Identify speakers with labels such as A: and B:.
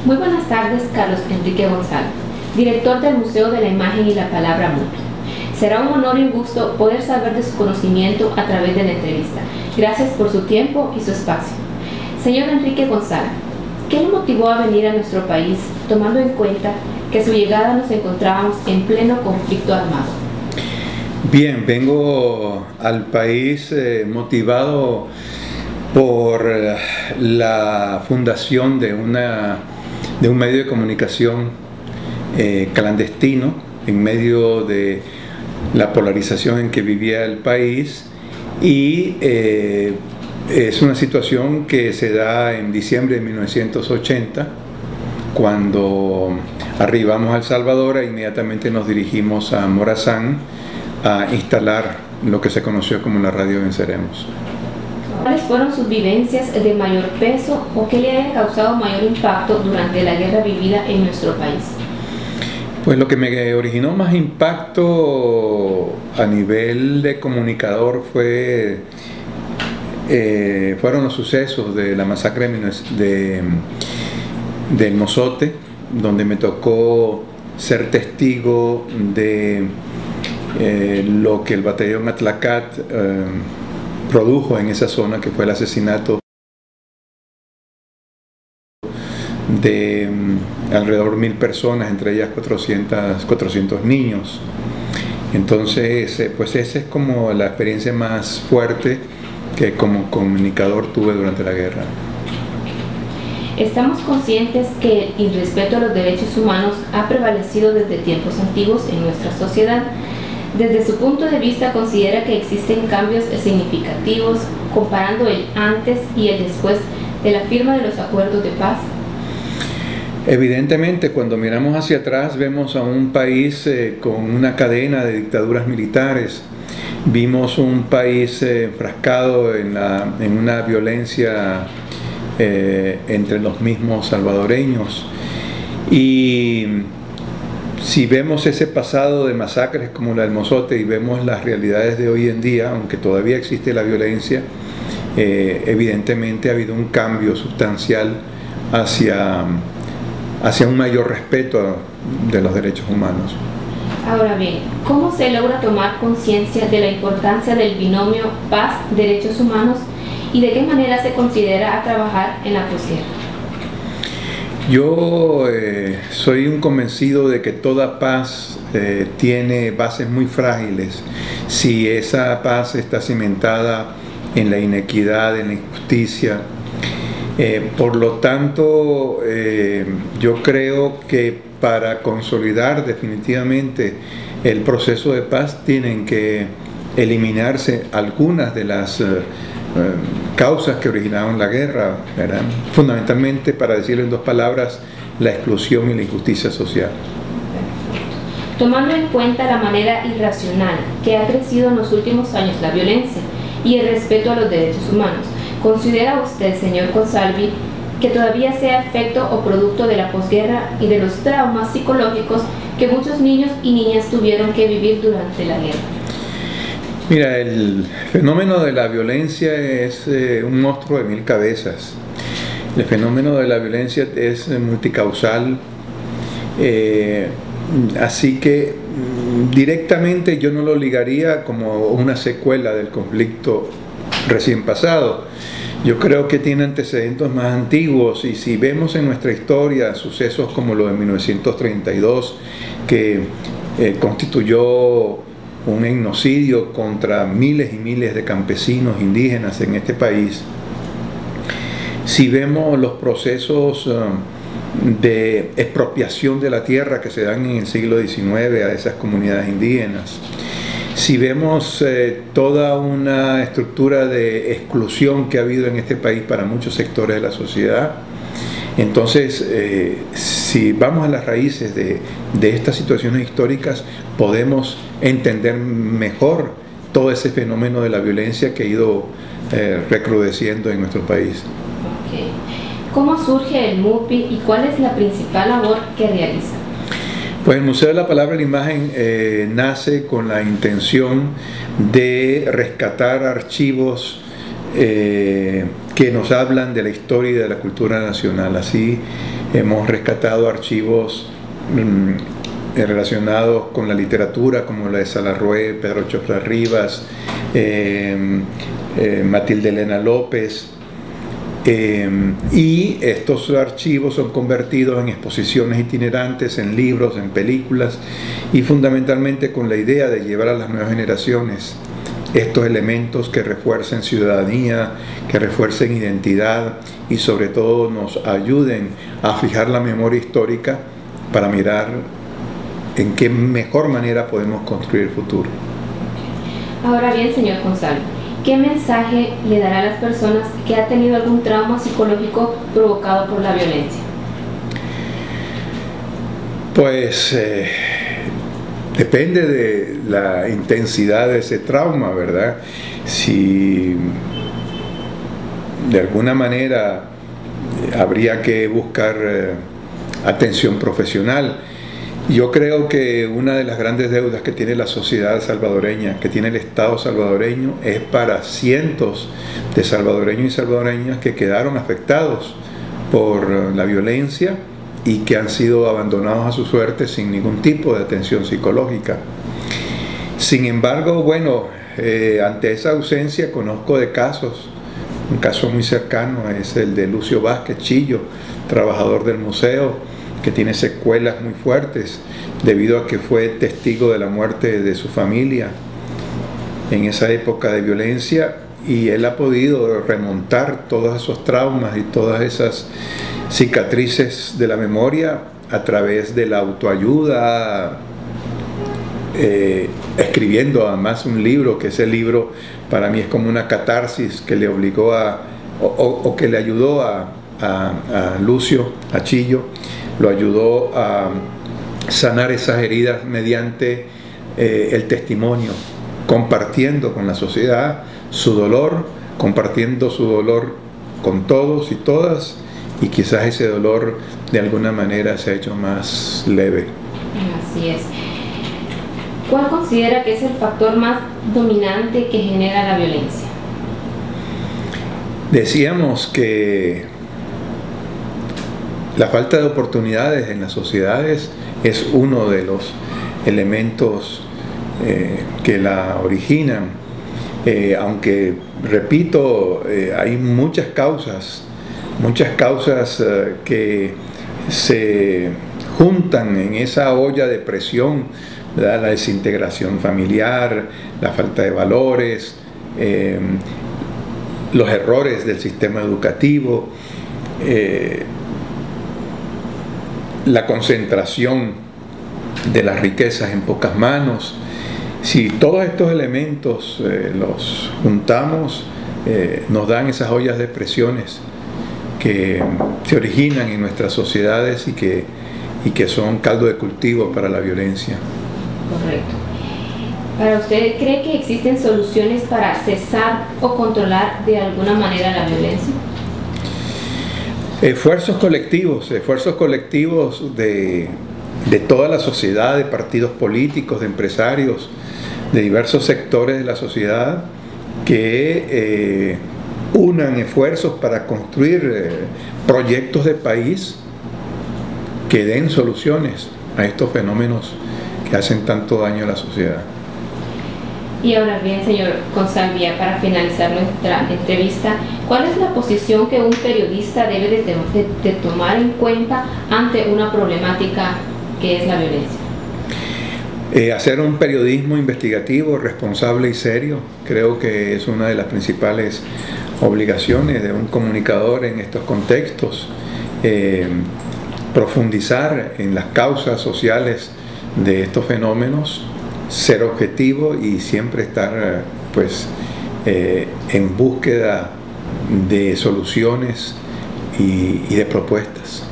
A: Muy buenas tardes, Carlos Enrique González, director del Museo de la Imagen y la Palabra MUPI. Será un honor y un gusto poder saber de su conocimiento a través de la entrevista. Gracias por su tiempo y su espacio. Señor Enrique González, ¿qué lo motivó a venir a nuestro país, tomando en cuenta que a su llegada nos encontrábamos en pleno conflicto armado?
B: Bien, vengo al país motivado por la fundación de un medio de comunicación clandestino en medio de la polarización en que vivía el país, y es una situación que se da en diciembre de 1980, cuando arribamos a El Salvador e inmediatamente nos dirigimos a Morazán a instalar lo que se conoció como la Radio Venceremos.
A: ¿Cuáles fueron sus vivencias de mayor peso o qué le haya causado mayor impacto durante la guerra vivida en nuestro país?
B: Pues lo que me originó más impacto a nivel de comunicador fueron los sucesos de la masacre del Mozote, donde me tocó ser testigo de lo que el batallón Atlacat produjo en esa zona, que fue el asesinato de alrededor de 1000 personas, entre ellas 400 niños. Entonces, pues esa es como la experiencia más fuerte que como comunicador tuve durante la guerra.
A: Estamos conscientes que el irrespeto a los derechos humanos ha prevalecido desde tiempos antiguos en nuestra sociedad. Desde su punto de vista, ¿considera que existen cambios significativos comparando el antes y el después de la firma de los acuerdos de paz?
B: Evidentemente, cuando miramos hacia atrás vemos a un país con una cadena de dictaduras militares. Vimos un país enfrascado en una violencia entre los mismos salvadoreños. Y si vemos ese pasado de masacres como la del Mozote y vemos las realidades de hoy en día, aunque todavía existe la violencia, evidentemente ha habido un cambio sustancial hacia un mayor respeto de los derechos humanos.
A: Ahora bien, ¿cómo se logra tomar conciencia de la importancia del binomio paz-derechos humanos y de qué manera se considera a trabajar en la posguerra?
B: Yo soy un convencido de que toda paz tiene bases muy frágiles si esa paz está cimentada en la inequidad, en la injusticia. Por lo tanto, yo creo que para consolidar definitivamente el proceso de paz tienen que eliminarse algunas de las causas que originaron la guerra, ¿verdad? Fundamentalmente, para decirlo en dos palabras, la exclusión y la injusticia social.
A: Tomando en cuenta la manera irracional que ha crecido en los últimos años la violencia y el respeto a los derechos humanos, ¿considera usted, señor Consalvi, que todavía sea efecto o producto de la posguerra y de los traumas psicológicos que muchos niños y niñas tuvieron que vivir durante la guerra?
B: Mira, el fenómeno de la violencia es un monstruo de 1000 cabezas. El fenómeno de la violencia es multicausal, así que directamente yo no lo ligaría como una secuela del conflicto recién pasado. Yo creo que tiene antecedentes más antiguos, y si vemos en nuestra historia sucesos como lo de 1932, que constituyó un genocidio contra miles y miles de campesinos indígenas en este país, si vemos los procesos de expropiación de la tierra que se dan en el siglo XIX a esas comunidades indígenas, si vemos toda una estructura de exclusión que ha habido en este país para muchos sectores de la sociedad, entonces si vamos a las raíces de estas situaciones históricas, podemos entender mejor todo ese fenómeno de la violencia que ha ido recrudeciendo en nuestro país.
A: Okay. ¿Cómo surge el MUPI y cuál es la principal labor que realiza?
B: Pues el Museo de la Palabra y la Imagen nace con la intención de rescatar archivos que nos hablan de la historia y de la cultura nacional. Así hemos rescatado archivos relacionados con la literatura, como la de Salarrué, Pedro Chofla Rivas, Matilde Elena López, y estos archivos son convertidos en exposiciones itinerantes, en libros, en películas, y fundamentalmente con la idea de llevar a las nuevas generaciones estos elementos que refuercen ciudadanía, que refuercen identidad y sobre todo nos ayuden a fijar la memoria histórica para mirar en qué mejor manera podemos construir el futuro.
A: Ahora bien, señor Gonzalo, ¿qué mensaje le dará a las personas que han tenido algún trauma psicológico provocado por la violencia?
B: Pues depende de la intensidad de ese trauma, ¿verdad? Si de alguna manera habría que buscar atención profesional. Yo creo que una de las grandes deudas que tiene la sociedad salvadoreña, que tiene el Estado salvadoreño, es para cientos de salvadoreños y salvadoreñas que quedaron afectados por la violencia y que han sido abandonados a su suerte sin ningún tipo de atención psicológica. Sin embargo, bueno, ante esa ausencia conozco de casos. Un caso muy cercano es el de Lucio Vázquez Chillo, trabajador del museo, que tiene secuelas muy fuertes debido a que fue testigo de la muerte de su familia en esa época de violencia, y él ha podido remontar todos esos traumas y todas esas cicatrices de la memoria a través de la autoayuda, escribiendo además un libro, que ese libro para mí es como una catarsis que le obligó o que le ayudó a Lucio, a Chillo, lo ayudó a sanar esas heridas mediante el testimonio, compartiendo con la sociedad su dolor, compartiendo su dolor con todos y todas, y quizás ese dolor de alguna manera se ha hecho más leve.
A: Así es. ¿Cuál considera que es el factor más dominante que genera la violencia?
B: Decíamos que la falta de oportunidades en las sociedades es uno de los elementos que la originan, aunque, repito, hay muchas causas que se juntan en esa olla de presión, ¿verdad? La desintegración familiar, la falta de valores, los errores del sistema educativo, la concentración de las riquezas en pocas manos. Si todos estos elementos los juntamos, nos dan esas ollas de presiones que se originan en nuestras sociedades y que son caldo de cultivo para la violencia.
A: Correcto. ¿Para usted cree que existen soluciones para cesar o controlar de alguna manera la violencia?
B: Esfuerzos colectivos de toda la sociedad, de partidos políticos, de empresarios, de diversos sectores de la sociedad, que unan esfuerzos para construir proyectos de país que den soluciones a estos fenómenos que hacen tanto daño a la sociedad.
A: Y ahora bien, señor Consalvia, para finalizar nuestra entrevista, ¿cuál es la posición que un periodista debe de tomar en cuenta ante una problemática que es la violencia?
B: Hacer un periodismo investigativo, responsable y serio, creo que es una de las principales obligaciones de un comunicador en estos contextos. Profundizar en las causas sociales de estos fenómenos, ser objetivo y siempre estar en búsqueda de soluciones y de propuestas.